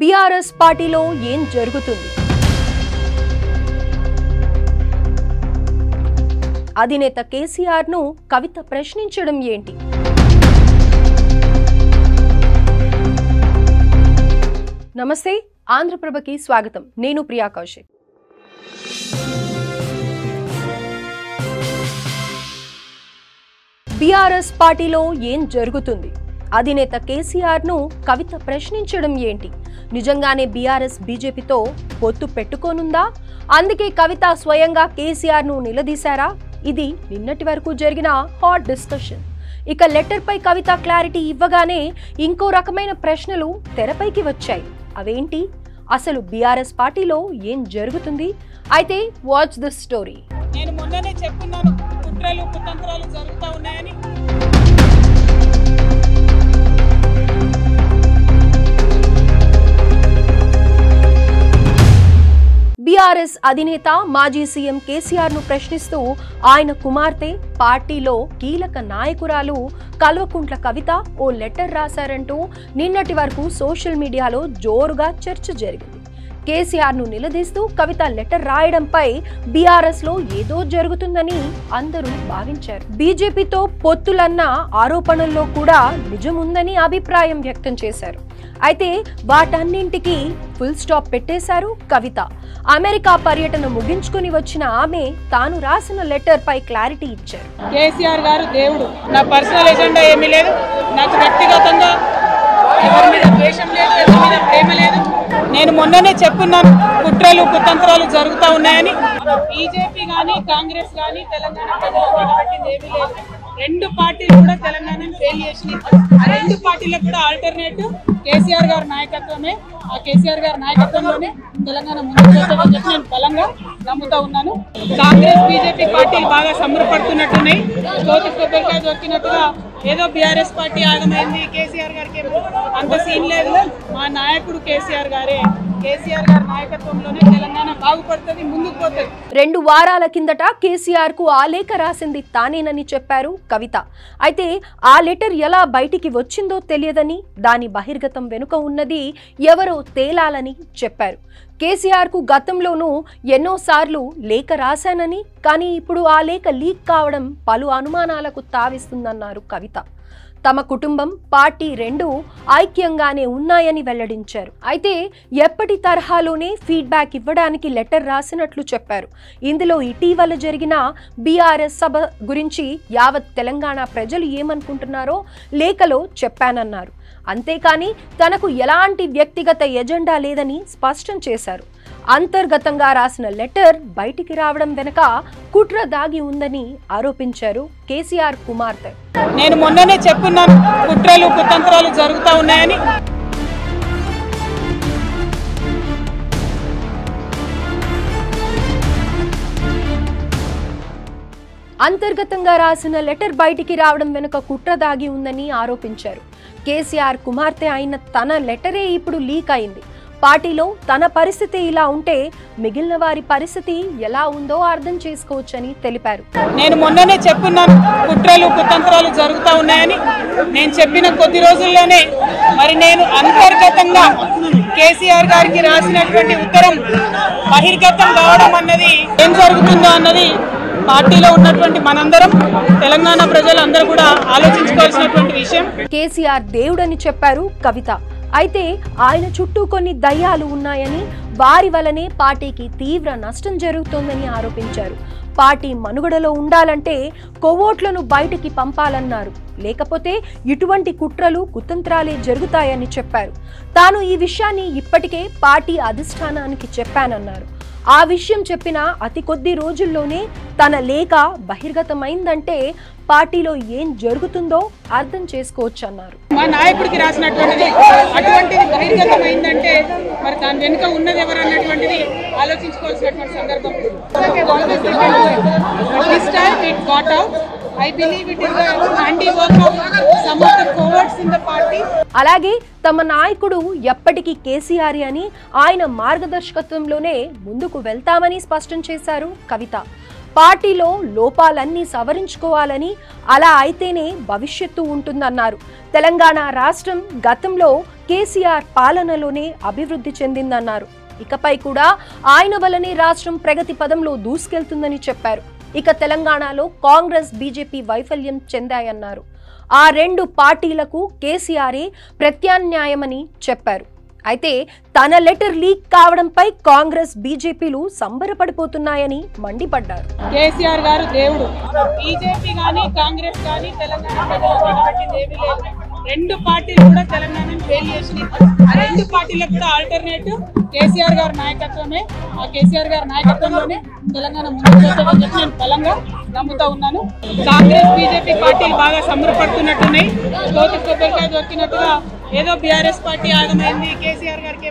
BRS పార్టీలో ఏం జరుగుతుంది? అధినేత కేసీఆర్ ను కవిత ప్రశ్నించడం ఏంటి? నమస్తే, ఆంధ్రప్రభకి స్వాగతం. నేను ప్రియా కౌశిక్. బీఆర్ఎస్ పార్టీలో ఏం జరుగుతుంది? అధినేత కేసీఆర్ ను కవిత ప్రశ్నించడం ఏంటి? నిజంగానే బీఆర్ఎస్ బీజేపీతో పొత్తు పెట్టుకోనుందా? అందుకే కవిత స్వయంగా కేసీఆర్ ను నిలదీశారా? ఇది నిన్నటి వరకు జరిగిన హాట్ డిస్కషన్. ఇక లెటర్ పై కవిత క్లారిటీ ఇవ్వగానే ఇంకో రకమైన ప్రశ్నలు తెరపైకి వచ్చాయి. అవేంటి? అసలు బీఆర్ఎస్ పార్టీలో ఏం జరుగుతుంది? అయితే వాచ్ దిస్ స్టోరీ. నేను మొన్ననే చెప్పున్నాను, కుట్రలు కుతంత్రాలు జరుగుతూ ఉన్నాయని. బీఆర్ఎస్ అధినేత మాజీ సీఎం కేసీఆర్ ను ప్రశ్నిస్తూ ఆయన కుమార్తె, పార్టీలో కీలక నాయకురాలు కల్వకుంట్ల కవిత ఓ లెటర్ రాశారంటూ నిన్నటి వరకు సోషల్ మీడియాలో జోరుగా చర్చ జరిగింది. కేసీఆర్ ను నిలదీస్తూ కవిత లెటర్ రాయడంపై బీఆర్ఎస్ లో ఏదో జరుగుతుందని అందరూ భావించారు. బీజేపీతో పొత్తులన్న ఆరోపణల్లో కూడా నిజముందని అభిప్రాయం వ్యక్తం చేశారు. అయితే వాటన్నింటికి ఫుల్ స్టాప్ పెట్టేశారు కవిత. అమెరికా పర్యటన ముగించుకుని వచ్చిన ఆమె తాను రాసిన లెటర్ పై క్లారిటీ ఇచ్చారు. కేసీఆర్ గారు దేవుడు, నా పర్సనల్ ఎజెండా ఏమీ లేదు, నాకు వ్యక్తిగతంగా ఎవరి మీద ద్వేషం లేదు, ఎవరి మీద ప్రేమ లేదు. నేను మొన్ననే చెప్పున్నాను, కుట్రలు కుతంత్రాలు జరుగుతూ ఉన్నాయని. బీజేపీ కానీ కాంగ్రెస్ కానీ తెలంగాణ ప్రజలకు పెట్టింది ఏమీ లేదు. రెండు పార్టీలు కూడా తెలంగాణను ఫెయిల్ చేసినాయి. ఆ రెండు పార్టీలకు కూడా ఆల్టర్నేటివ్ కేసీఆర్ గారి నాయకత్వమే. ఆ కేసీఆర్ గారి నాయకత్వంలోనే తెలంగాణ ముందుకు వెళ్తుందని చెప్పి నేను బలంగా నమ్ముతా ఉన్నాను. కాంగ్రెస్ బీజేపీ పార్టీలు బాగా సంబరపడుతున్నట్టున్నాయి. కోతి కొబ్బరికాయ దొరికినట్టుగా ఏదో బీఆర్ఎస్ పార్టీ ఆగమైంది, కేసీఆర్ గారికి అంత సీన్ లేదు. మా నాయకుడు కేసీఆర్ గారే. కేసీఆర్ గారి నాయకత్వంలోనే తెలంగాణ బాగుపడుతుంది, ముందుకు పోతుంది. 2 వారాల కిందట కేసీఆర్ కు ఆ లేఖ రాసింది తానేనని చెప్పారు కవిత. అయితే ఆ లెటర్ ఎలా బయటికి వచ్చిందో తెలియదని, దాని బహిర్గతం వెనుక ఉన్నది ఎవరో తేలాలని చెప్పారు. కేసీఆర్ కు గతంలోనూ ఎన్నోసార్లు లేఖ రాశానని, కానీ ఇప్పుడు ఆ లేఖ లీక్ కావడం పలు అనుమానాలకు తావిస్తుందన్నారు కవిత. తమ కుటుంబం, పార్టీ రెండూ ఐక్యంగానే ఉన్నాయని వెల్లడించారు. అయితే ఎప్పటి తరహాలోనే ఫీడ్బ్యాక్ ఇవ్వడానికి లెటర్ రాసినట్లు చెప్పారు. ఇందులో ఇటీవల జరిగిన బీఆర్ఎస్ సభ గురించి యావత్ తెలంగాణ ప్రజలు ఏమనుకుంటున్నారో లేఖలో చెప్పానన్నారు. అంతేకాని తనకు ఎలాంటి వ్యక్తిగత ఎజెండా లేదని స్పష్టం చేశారు. అంతర్గతంగా రాసిన లెటర్ బయటికి రావడం వెనుక కుట్ర దాగి ఉందని ఆరోపించారు కేసీఆర్ కుమార్తె. నేను మొన్ననే చెప్పున్నాను, కుట్రలు కుతంత్రాలు జరుగుతూ ఉన్నాయని. అంతర్గతంగా రాసిన లెటర్ బయటికి రావడం వెనుక కుట్ర దాగి ఉందని ఆరోపించారు. కేసీఆర్ కుమార్తె అయిన తన లెటరే ఇప్పుడు లీక్ అయింది. పార్టీలో తన పరిస్థితి ఇలా ఉంటే మిగిలిన వారి పరిస్థితి ఎలా ఉందో అర్థం చేసుకోవచ్చని తెలిపారు. నేను మొన్ననే చెప్పున్నాను, కుట్రలు కుతంత్రాలు జరుగుతూ ఉన్నాయని. నేను చెప్పిన కొద్ది రోజుల్లోనే మరి నేను అంతర్గతంగా కేసీఆర్ గారికి రాసినటువంటి ఉత్తరం బహిర్గతం కావడం అన్నది ఏం జరుగుతుందో అన్నది పార్టీలో ఉన్నటువంటి మనందరం, తెలంగాణ ప్రజలందరూ కూడా ఆలోచించుకోవాల్సినటువంటి విషయం. కేసీఆర్ దేవుడని చెప్పారు కవిత. అయితే ఆయన చుట్టూ కొన్ని దయ్యాలు ఉన్నాయని, వారి వలనే పార్టీకి తీవ్ర నష్టం జరుగుతోందని ఆరోపించారు. పార్టీ మనుగడలో ఉండాలంటే కొవ్వోట్లను బయటికి పంపాలన్నారు. లేకపోతే ఇటువంటి కుట్రలు కుతంత్రాలే జరుగుతాయని చెప్పారు. తాను ఈ విషయాన్ని ఇప్పటికే పార్టీ అధిష్టానానికి చెప్పానన్నారు. ఆ విషయం చెప్పిన అతి కొద్ది రోజుల్లోనే తన లేఖ బహిర్గతమైందంటే పార్టీలో ఏం జరుగుతుందో అర్థం చేసుకోవచ్చు అన్నారు. మా నాయకుడికి రాసినటువంటిది అటువంటిది బహిర్గతమైందంటే మరి దాని వెనుక ఉన్నది ఎవరన్నటువంటిది ఆలోచించుకోవాల్సినటువంటి సందర్భం. అలాగే తమ నాయకుడు ఎప్పటికీ కేసీఆర్ అని, ఆయన మార్గదర్శకత్వంలోనే ముందుకు వెళ్తామని స్పష్టం చేశారు కవిత. పార్టీలో లోపాలన్నీ సవరించుకోవాలని, అలా అయితేనే భవిష్యత్తు ఉంటుందన్నారు. తెలంగాణ రాష్ట్రం గతంలో కేసీఆర్ పాలనలోనే అభివృద్ధి చెందిందన్నారు. ఇకపై కూడా ఆయన వల్లనే రాష్ట్రం ప్రగతి పదంలో దూసుకెళ్తుందని చెప్పారు. ఇక తెలంగాణలో కాంగ్రెస్, బీజేపీ వైఫల్యం చెందాయన్నారు. ఆ రెండు పార్టీలకు కేసీఆరే ప్రత్యామ్నాయమని చెప్పారు. అయితే తన లెటర్ లీక్ కావడంపై కాంగ్రెస్, బీజేపీలు సంబరపడిపోతున్నాయని మండిపడ్డారు. కేసీఆర్ గారు దేవుడు. బీజేపీ గానీ కాంగ్రెస్ గానీ తెలంగాణ ఏమీ లేదు. రెండు పార్టీలు కూడా తెలంగాణను ఫెయిల్ చేసినాయి. ఆ రెండు పార్టీలకు కూడా ఆల్టర్నేటివ్ కేసీఆర్ గారి నాయకత్వమే. ఆ కేసీఆర్ గారి నాయకత్వంలోనే తెలంగాణ ముందుకు వస్తుందని చెప్పి నేను బలంగా నమ్ముతా ఉన్నాను. కాంగ్రెస్, బీజేపీ పార్టీలు బాగా సంబరపడుతున్నట్టున్నాయి. కోతి కొబ్బరికాయ దొరికినట్టుగా ఏదో బీఆర్ఎస్ పార్టీ ఆగమైంది, కేసీఆర్ గారికి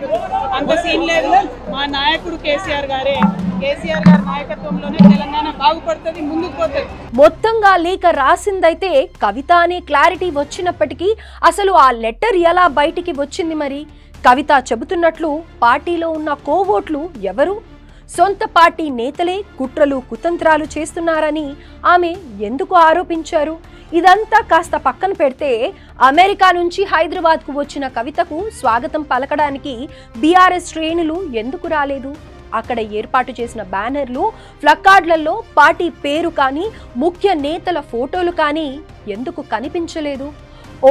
అంత సీన్ లేదు. మా నాయకుడు కేసీఆర్ గారే. కేసీఆర్ గారి నాయకత్వంలోనే తెలంగాణ బాగుపడుతుంది, ముందుకు పోతుంది. మొత్తంగా లేఖ రాసిందైతే కవిత అనే క్లారిటీ వచ్చినప్పటికీ అసలు ఆ లెటర్ ఎలా బయటికి వచ్చింది? మరి కవిత చెబుతున్నట్లు పార్టీలో ఉన్న కోవోట్లు ఎవరు? సొంత పార్టీ నేతలే కుట్రలు, కుతంత్రాలు చేస్తున్నారని ఆమె ఎందుకు ఆరోపించారు? ఇదంతా కాస్త పక్కన పెడితే అమెరికా నుంచి హైదరాబాద్కు వచ్చిన కవితకు స్వాగతం పలకడానికి బీఆర్ఎస్ శ్రేణులు ఎందుకు రాలేదు? అక్కడ ఏర్పాటు చేసిన బ్యానర్లు, ప్లకార్డులలో పార్టీ పేరు కానీ, ముఖ్య నేతల ఫోటోలు కానీ ఎందుకు కనిపించలేదు?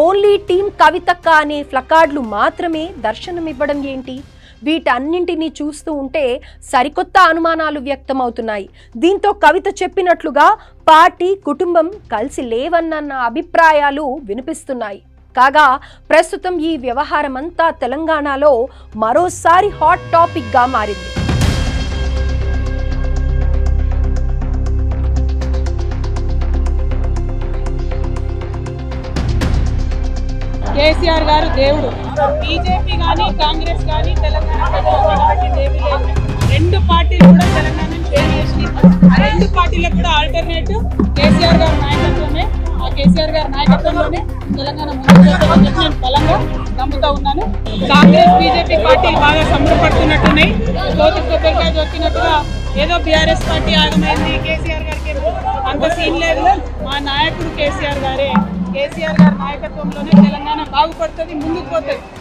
ఓన్లీ టీం కవితక్క అనే ప్లకార్డులు మాత్రమే దర్శనమివ్వడం ఏంటి? వీటన్నింటినీ చూస్తూ ఉంటే సరికొత్త అనుమానాలు వ్యక్తమవుతున్నాయి. దీంతో కవిత చెప్పినట్లుగా పార్టీ, కుటుంబం కలిసి లేవన్న అభిప్రాయాలు వినిపిస్తున్నాయి. కాగా ప్రస్తుతం ఈ వ్యవహారమంతా తెలంగాణలో మరోసారి హాట్ టాపిక్గా మారింది. కేసీఆర్ గారు దేవుడు. బీజేపీ గానీ కాంగ్రెస్ గానీ తెలంగాణ ఏమీ లేదు. రెండు పార్టీలు కూడా తెలంగాణను ఫెయిల్ చేసినాయి. ఆ రెండు పార్టీలకు కూడా ఆల్టర్నేటివ్ కేసీఆర్ గారి నాయకత్వమే. ఆ కేసీఆర్ గారి నాయకత్వంలోనే తెలంగాణ ముందుకు వస్తుందని చెప్పి నేను బలంగా నమ్ముతా ఉన్నాను. కాంగ్రెస్, బీజేపీ పార్టీలు బాగా సంబరపడుతున్నట్టున్నాయి. కోతి కొబ్బరికాయ దొరికినట్టుగా ఏదో బీఆర్ఎస్ పార్టీ ఆగమైంది, కేసీఆర్ గారికి అంత సీన్ లేదు. మా నాయకుడు కేసీఆర్ గారే. కేసీఆర్ గారి నాయకత్వంలోనే తెలంగాణ బాగుపడుతుంది, ముందుకు పోతుంది.